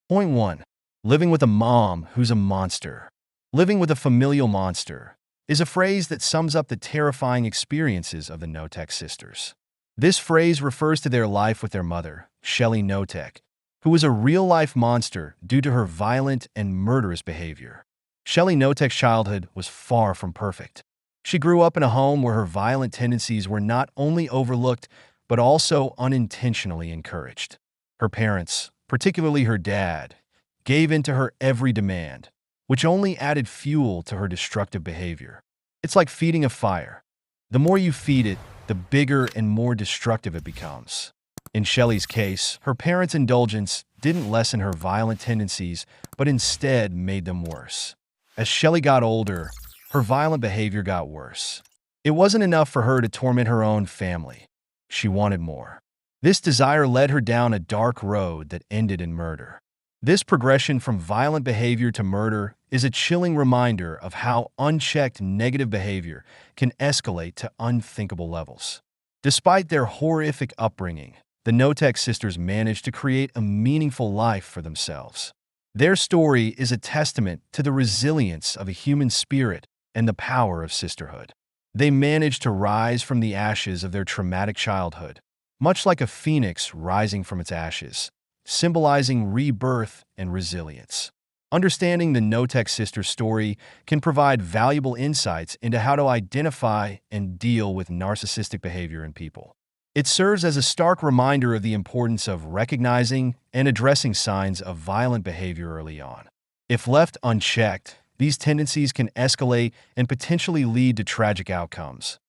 Point 1. Living with a mom who's a monster. Living with a familial monster is a phrase that sums up the terrifying experiences of the Notek sisters. This phrase refers to their life with their mother, Shelley Notek, who was a real-life monster due to her violent and murderous behavior. Shelley Notek's childhood was far from perfect. She grew up in a home where her violent tendencies were not only overlooked, but also unintentionally encouraged. Her parents, particularly her dad, gave in to her every demand, which only added fuel to her destructive behavior. It's like feeding a fire. The more you feed it, the bigger and more destructive it becomes. In Shelley's case, her parents' indulgence didn't lessen her violent tendencies, but instead made them worse. As Shelley got older, her violent behavior got worse. It wasn't enough for her to torment her own family. She wanted more. This desire led her down a dark road that ended in murder. This progression from violent behavior to murder is a chilling reminder of how unchecked negative behavior can escalate to unthinkable levels. Despite their horrific upbringing, the Notek sisters managed to create a meaningful life for themselves. Their story is a testament to the resilience of a human spirit and the power of sisterhood. They managed to rise from the ashes of their traumatic childhood, much like a phoenix rising from its ashes, symbolizing rebirth and resilience. Understanding the Notek sisters' story can provide valuable insights into how to identify and deal with narcissistic behavior in people. It serves as a stark reminder of the importance of recognizing and addressing signs of violent behavior early on. If left unchecked, these tendencies can escalate and potentially lead to tragic outcomes,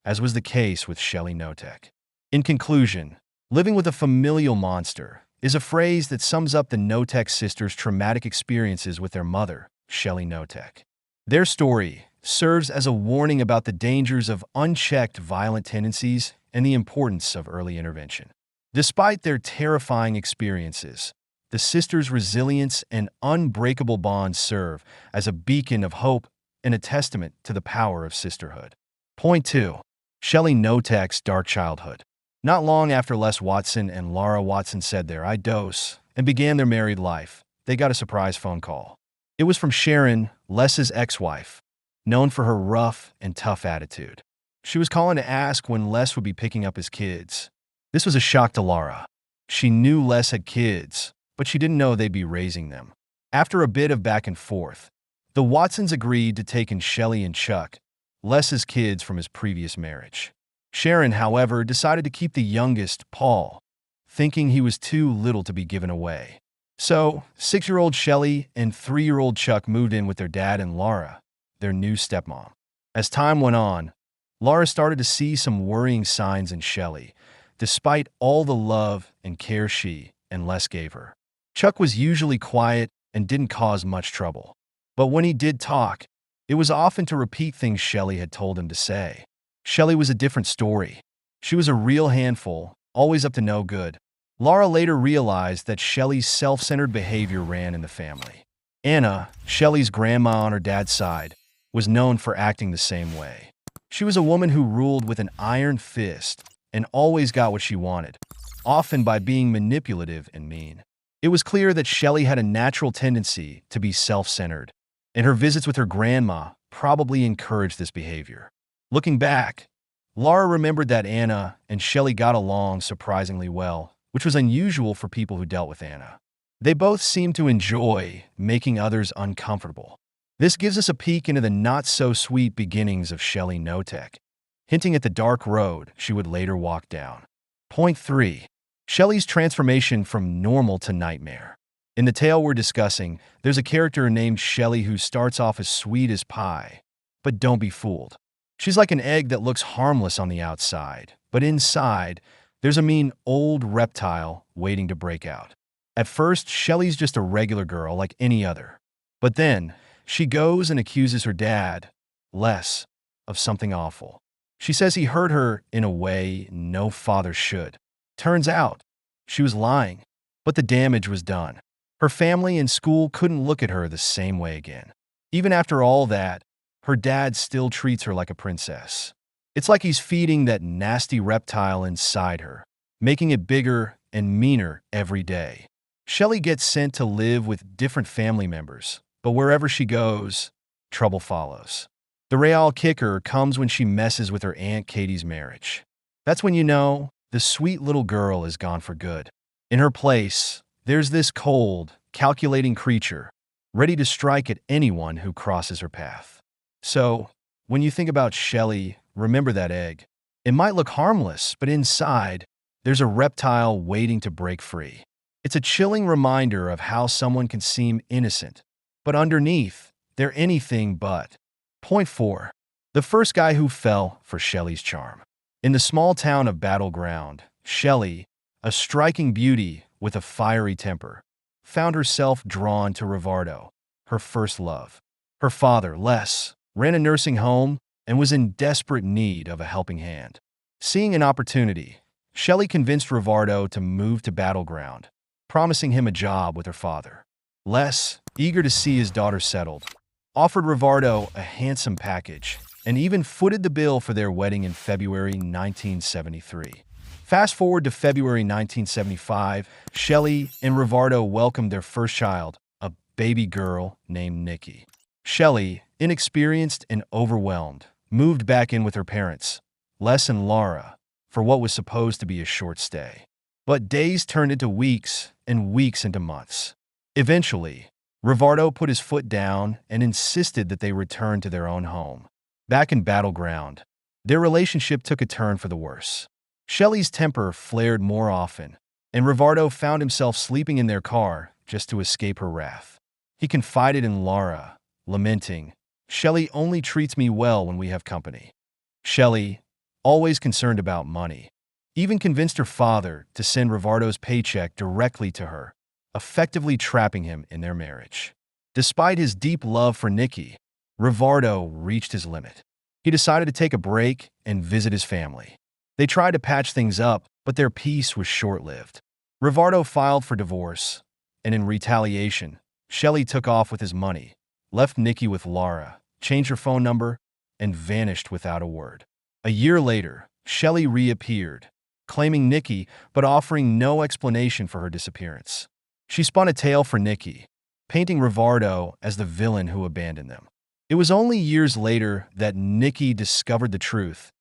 as was the case with Shelley Notek. In conclusion, living with a familial monster is a phrase that sums up the Notek sisters' traumatic experiences with their mother, Shelley Notek. Their story serves as a warning about the dangers of unchecked violent tendencies and the importance of early intervention. Despite their terrifying experiences, the sisters' resilience and unbreakable bond serve as a beacon of hope and a testament to the power of sisterhood. Point 2. Shelley Notek's dark childhood. Not long after Les Watson and Laura Watson said their I dose and began their married life, they got a surprise phone call. It was from Sharon, Les's ex-wife, known for her rough and tough attitude. She was calling to ask when Les would be picking up his kids. This was a shock to Laura. She knew Les had kids, but she didn't know they'd be raising them. After a bit of back and forth, the Watsons agreed to take in Shelley and Chuck, Les's kids from his previous marriage. Sharon, however, decided to keep the youngest, Paul, thinking he was too little to be given away. So, 6-year-old Shelley and 3-year-old Chuck moved in with their dad and Laura, their new stepmom. As time went on, Laura started to see some worrying signs in Shelley, despite all the love and care she and Les gave her. Chuck was usually quiet and didn't cause much trouble. But when he did talk, it was often to repeat things Shelley had told him to say. Shelley was a different story. She was a real handful, always up to no good. Laura later realized that Shelley's self-centered behavior ran in the family. Anna, Shelley's grandma on her dad's side, was known for acting the same way. She was a woman who ruled with an iron fist and always got what she wanted, often by being manipulative and mean. It was clear that Shelley had a natural tendency to be self-centered, and her visits with her grandma probably encouraged this behavior. Looking back, Laura remembered that Anna and Shelley got along surprisingly well, which was unusual for people who dealt with Anna. They both seemed to enjoy making others uncomfortable. This gives us a peek into the not-so-sweet beginnings of Shelley Notek, hinting at the dark road she would later walk down. Point 3. Shelley's transformation from normal to nightmare. In the tale we're discussing, there's a character named Shelley who starts off as sweet as pie. But don't be fooled. She's like an egg that looks harmless on the outside, but inside, there's a mean old reptile waiting to break out. At first, Shelley's just a regular girl like any other. But then, she goes and accuses her dad, Les, of something awful. She says he hurt her in a way no father should. Turns out, she was lying, but the damage was done. Her family and school couldn't look at her the same way again. Even after all that, her dad still treats her like a princess. It's like he's feeding that nasty reptile inside her, making it bigger and meaner every day. Shelley gets sent to live with different family members, but wherever she goes, trouble follows. The real kicker comes when she messes with her Aunt Katie's marriage. That's when you know the sweet little girl is gone for good. In her place, there's this cold, calculating creature, ready to strike at anyone who crosses her path. So, when you think about Shelley, remember that egg. It might look harmless, but inside, there's a reptile waiting to break free. It's a chilling reminder of how someone can seem innocent, but underneath, they're anything but. Point 4. The first guy who fell for Shelley's charm. In the small town of Battleground, Shelley, a striking beauty with a fiery temper, found herself drawn to Rivardo, her first love. Her father, Les, ran a nursing home and was in desperate need of a helping hand. Seeing an opportunity, Shelley convinced Rivardo to move to Battleground, promising him a job with her father. Les, eager to see his daughter settled, offered Rivardo a handsome package and even footed the bill for their wedding in February 1973. Fast forward to February 1975, Shelley and Rivardo welcomed their first child, a baby girl named Nikki. Shelley, inexperienced and overwhelmed, moved back in with her parents, Les and Laura, for what was supposed to be a short stay. But days turned into weeks and weeks into months. Eventually, Rivardo put his foot down and insisted that they return to their own home. Back in Battleground, their relationship took a turn for the worse. Shelley's temper flared more often, and Rivardo found himself sleeping in their car just to escape her wrath. He confided in Laura, lamenting, "Shelley only treats me well when we have company." Shelley, always concerned about money, even convinced her father to send Rivardo's paycheck directly to her, effectively trapping him in their marriage. Despite his deep love for Nikki, Rivardo reached his limit. He decided to take a break and visit his family. They tried to patch things up, but their peace was short-lived. Rivardo filed for divorce, and in retaliation, Shelley took off with his money, left Nikki with Laura, changed her phone number, and vanished without a word. A year later, Shelley reappeared, claiming Nikki but offering no explanation for her disappearance. She spun a tale for Nikki, painting Rivardo as the villain who abandoned them. It was only years later that Nikki discovered the truth,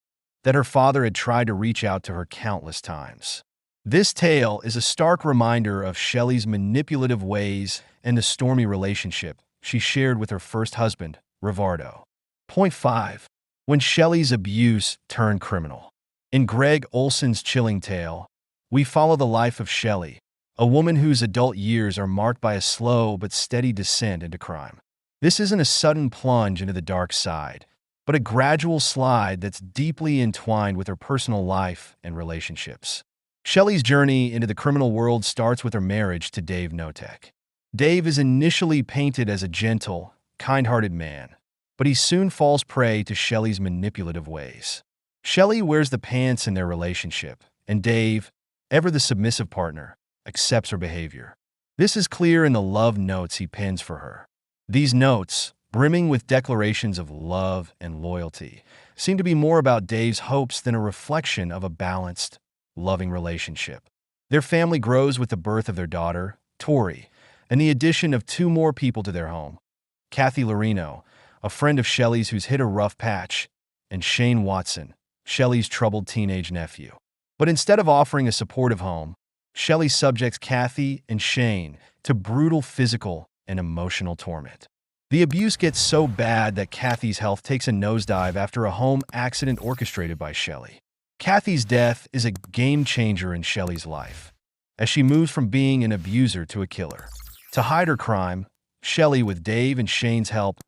that her father had tried to reach out to her countless times. This tale is a stark reminder of Shelley's manipulative ways and the stormy relationship she shared with her first husband, Rivardo. Point 5. When Shelley's abuse turned criminal. In Gregg Olsen's chilling tale, we follow the life of Shelley, a woman whose adult years are marked by a slow but steady descent into crime. This isn't a sudden plunge into the dark side, but a gradual slide that's deeply entwined with her personal life and relationships. Shelley's journey into the criminal world starts with her marriage to Dave Notek. Dave is initially painted as a gentle, kind-hearted man, but he soon falls prey to Shelley's manipulative ways. Shelley wears the pants in their relationship, and Dave, ever the submissive partner, accepts her behavior. This is clear in the love notes he pens for her. These notes, brimming with declarations of love and loyalty, seem to be more about Dave's hopes than a reflection of a balanced, loving relationship. Their family grows with the birth of their daughter, Tori, and the addition of 2 more people to their home: Kathy Lorino, a friend of Shelley's who's hit a rough patch, and Shane Watson, Shelley's troubled teenage nephew. But instead of offering a supportive home, Shelley subjects Kathy and Shane to brutal physical and emotional torment. The abuse gets so bad that Kathy's health takes a nosedive after a home accident orchestrated by Shelley. Kathy's death is a game-changer in Shelley's life, as she moves from being an abuser to a killer. To hide her crime, Shelley, with Dave and Shane's help,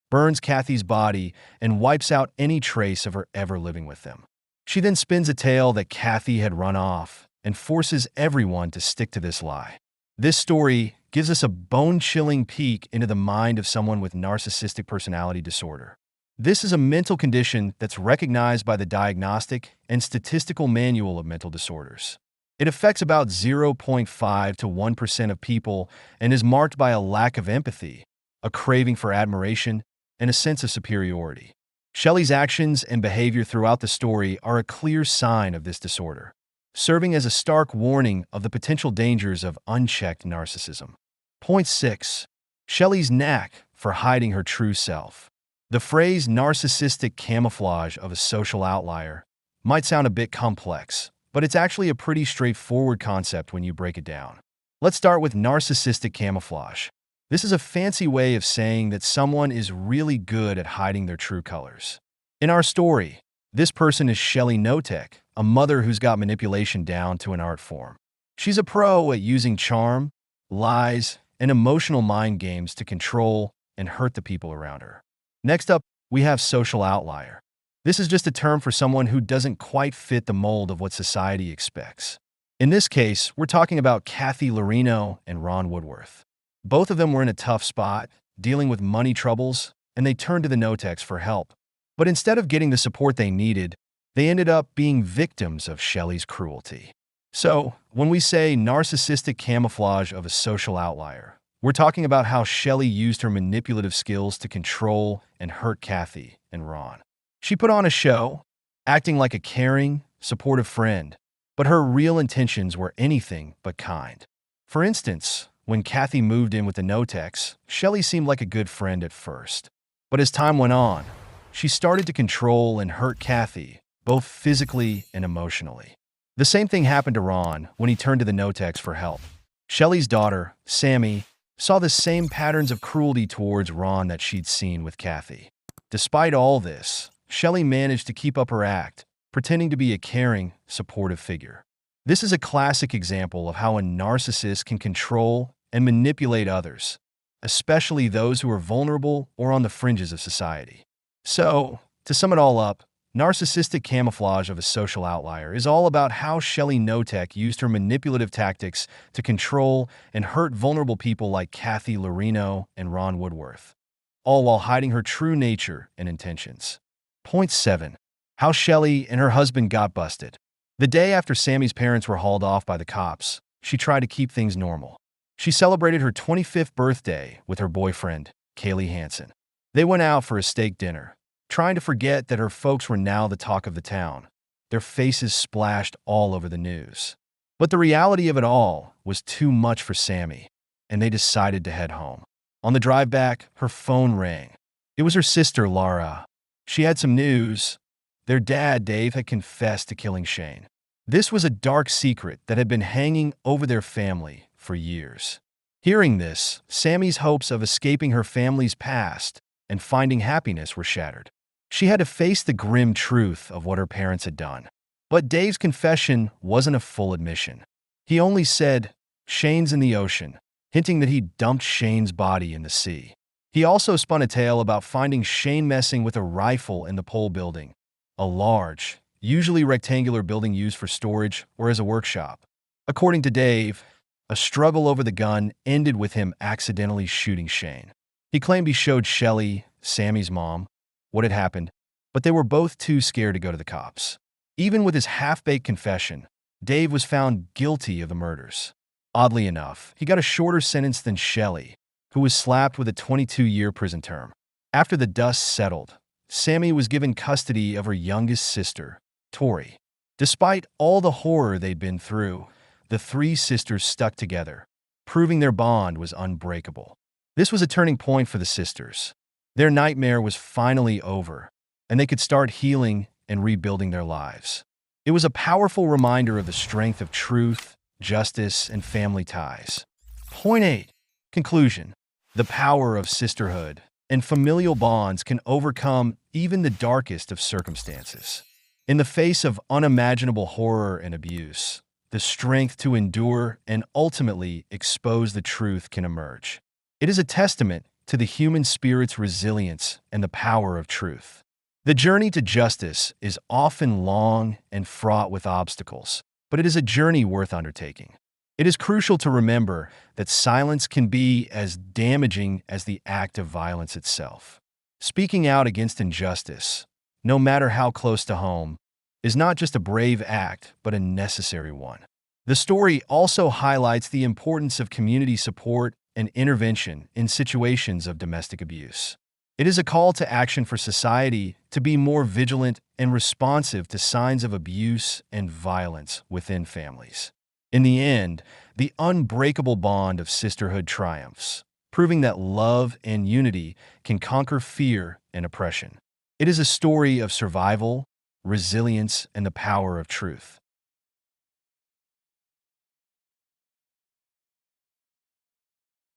burns Kathy's body and wipes out any trace of her ever living with them. She then spins a tale that Kathy had run off and forces everyone to stick to this lie. This story gives us a bone-chilling peek into the mind of someone with narcissistic personality disorder. This is a mental condition that's recognized by the Diagnostic and Statistical Manual of Mental Disorders. It affects about 0.5 to 1% of people and is marked by a lack of empathy, a craving for admiration, and a sense of superiority. Shelley's actions and behavior throughout the story are a clear sign of this disorder. serving as a stark warning of the potential dangers of unchecked narcissism. Point 6. Shelley's knack for hiding her true self. The phrase narcissistic camouflage of a social outlier might sound a bit complex, but it's actually a pretty straightforward concept when you break it down. Let's start with narcissistic camouflage. This is a fancy way of saying that someone is really good at hiding their true colors. In our story, this person is Shelley Notek, a mother who's got manipulation down to an art form. She's a pro at using charm, lies, and emotional mind games to control and hurt the people around her. Next up, we have social outlier. This is just a term for someone who doesn't quite fit the mold of what society expects. In this case, we're talking about Kathy Lorino and Ron Woodworth. Both of them were in a tough spot, dealing with money troubles, and they turned to the Noteks for help. But instead of getting the support they needed, they ended up being victims of Shelley's cruelty. So, when we say narcissistic camouflage of a social outlier, we're talking about how Shelley used her manipulative skills to control and hurt Kathy and Ron. She put on a show, acting like a caring, supportive friend, but her real intentions were anything but kind. For instance, when Kathy moved in with the Noteks, Shelley seemed like a good friend at first. But as time went on, she started to control and hurt Kathy, both physically and emotionally. The same thing happened to Ron when he turned to the Noteks for help. Shelley's daughter, Sammy, saw the same patterns of cruelty towards Ron that she'd seen with Kathy. Despite all this, Shelley managed to keep up her act, pretending to be a caring, supportive figure. This is a classic example of how a narcissist can control and manipulate others, especially those who are vulnerable or on the fringes of society. So, to sum it all up, narcissistic camouflage of a social outlier is all about how Shelley Notek used her manipulative tactics to control and hurt vulnerable people like Kathy Lorino and Ron Woodworth, all while hiding her true nature and intentions. Point 7. How Shelley and her husband got busted. The day after Sammy's parents were hauled off by the cops, she tried to keep things normal. She celebrated her 25th birthday with her boyfriend, Kaylee Hansen. They went out for a steak dinner, trying to forget that her folks were now the talk of the town. Their faces splashed all over the news. But the reality of it all was too much for Sammy, and they decided to head home. On the drive back, her phone rang. It was her sister, Laura. She had some news. Their dad, Dave, had confessed to killing Shane. This was a dark secret that had been hanging over their family for years. Hearing this, Sammy's hopes of escaping her family's past and finding happiness were shattered. She had to face the grim truth of what her parents had done. But Dave's confession wasn't a full admission. He only said, "Shane's in the ocean," hinting that he dumped Shane's body in the sea. He also spun a tale about finding Shane messing with a rifle in the pole building, a large, usually rectangular building used for storage or as a workshop. According to Dave, a struggle over the gun ended with him accidentally shooting Shane. He claimed he showed Shelley, Sammy's mom, what had happened, but they were both too scared to go to the cops. Even with his half-baked confession, Dave was found guilty of the murders. Oddly enough, he got a shorter sentence than Shelley, who was slapped with a 22-year prison term. After the dust settled, Sammy was given custody of her youngest sister, Tori. Despite all the horror they'd been through, the three sisters stuck together, proving their bond was unbreakable. This was a turning point for the sisters. Their nightmare was finally over, and they could start healing and rebuilding their lives. It was a powerful reminder of the strength of truth, justice, and family ties. Point 8. Conclusion. The power of sisterhood and familial bonds can overcome even the darkest of circumstances. In the face of unimaginable horror and abuse, the strength to endure and ultimately expose the truth can emerge. It is a testament to the human spirit's resilience and the power of truth. The journey to justice is often long and fraught with obstacles, but it is a journey worth undertaking. It is crucial to remember that silence can be as damaging as the act of violence itself. Speaking out against injustice, no matter how close to home, is not just a brave act, but a necessary one. The story also highlights the importance of community support and intervention in situations of domestic abuse. It is a call to action for society to be more vigilant and responsive to signs of abuse and violence within families. In the end, the unbreakable bond of sisterhood triumphs, proving that love and unity can conquer fear and oppression. It is a story of survival, resilience, and the power of truth.